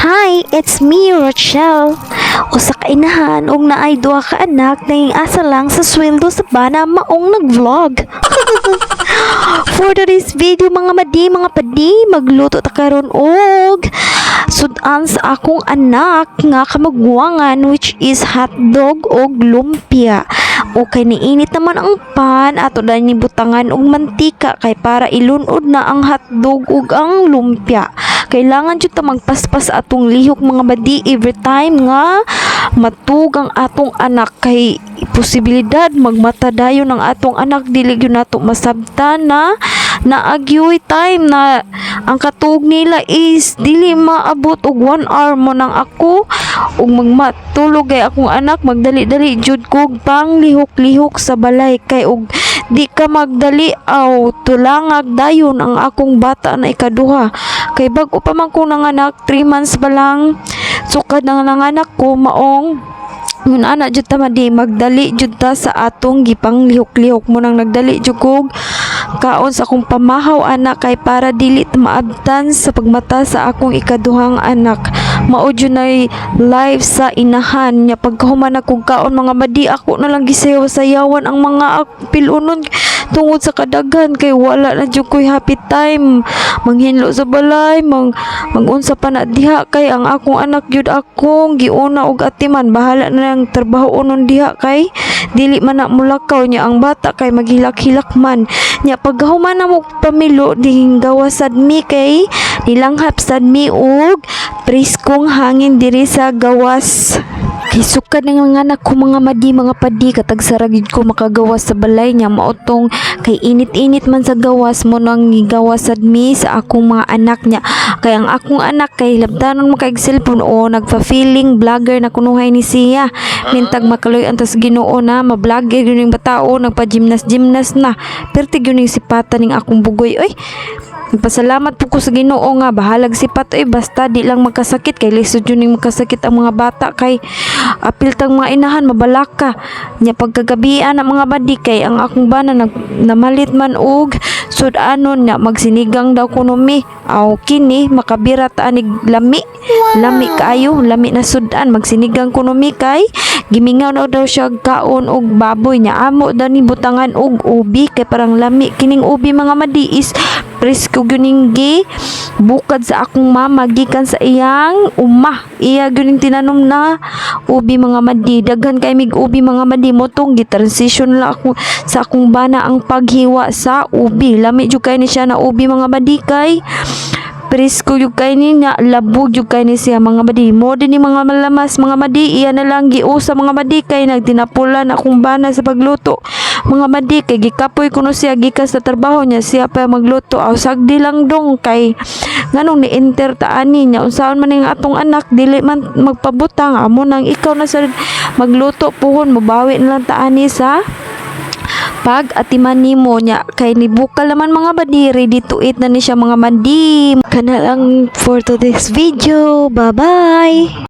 Hi, it's me, Rochelle. Usa ka inahan og naay duha ka anak na asa lang sa sweldo sa bana maong nag-vlog. For today's video mga padi, magluto ta karon og sudan sa akong anak nga kamagwangan, which is hotdog og lumpia. Okay, niinit naman ang pan ato dahil ni butangan og mantika kay para ilunod na ang hotdog ug ang lumpia. Kailangan jud ta magpaspas atong lihok mga badi every time nga matug ang atong anak, kay posibilidad magmata dayon ang atong anak dili gyud nato masabtan na naagyoy time na ang katug nila is dili maabot og 1 hour mo nang ako ug magmatulog kay akong anak magdali-dali jud kog pang lihok-lihok sa balay, kay og di ka magdali aw tulangag dayon ang akong bata na ikaduha. Kay bag-o pa man ko nanganak, 3 months pa lang sukad na nanganak ko maong yun ana jud ta madi magdali jud ta sa atong gipang lihok-lihok mo nang nagdali jud kog kaon sa akong pamahaw anak, kay para dili maabtan sa pagmata sa akong ikaduhang anak. Mao jud nay live sa inahan nya pagkahuman ako kaon mga madi ako na lang gisayaw-sayawan ang mga pilunon tungod sa kadaghan, kay wala na jud koy happy time manghinlo sa balay magunsa pa na diha, kay ang akong anak jud akong giuna og atiman bahala na lang trabaho unon diha, kay dili man na mulakaw nya ang bata kay maghilak-hilak man nya pagkahuman na mo pamilo ding gawas sad mi, kay nilanghap sad mi og preskong hangin diri sa gawas. Kay sukad ng mga anak ko mga madi mga padi katag saragid ko makagawas sa balay niya maotong kay init-init man sa gawas mo nang gigawas sad mi sa akong mga anak niya, kay ang akong anak kay labdanon mo kay cellphone o nagfa-feeling vlogger na kunuhay ni siya mintag makaloy antas Ginoo na ma-vlogger yun yung batao nagpa-gymnas na perti yun yung sipatan ning akong bugoy. Oy, nagpasalamat po ko sa Ginoo nga bahalag sipat basta di lang magkasakit, kay lisod yun yung magkasakit ang mga bata, kay apil tang mga inahan mabalaka nya pagkagabian ang mga badi, kay ang akong bana namalit man og sudanon nya magsinigang daw kuno mi aw kini makabirat anig lami kaayo lami na sudan magsinigang kuno mi, kay gimingaw na daw siya kaon og baboy nya amo daw ni butangan og ubi, kay parang lami kining ubi mga madi is presko gyuning gi bukad sa akong mama gikan sa iyang uma iya gyuning tinanom na ubi mga madi, daghan kay mig ubi mga madi mo tong gitransition la ako sa akong bana ang paghiwa sa ubi, lami jud kay ni siya na ubi mga madi, kay presko yung kay ni na labog yung kay ni siya mga madi mo din ni mga malamas mga madi iya na lang giusa mga madi, kay nagtinapulan akong bana sa pagluto mga madi, kay gikapoy kuno siya gikas sa trabaho niya siya pa magluto aw sagdi lang dong, kay nganong ni enter ta ani niya unsaon man ning atong anak dili man magpabutang amo nang ikaw na sa magluto puhon mobawi na lang ta ani sa pag atiman nimo nya, kay nibukal naman mga badi ready to eat na ni siya mga madi. Kana lang for today's video, bye bye.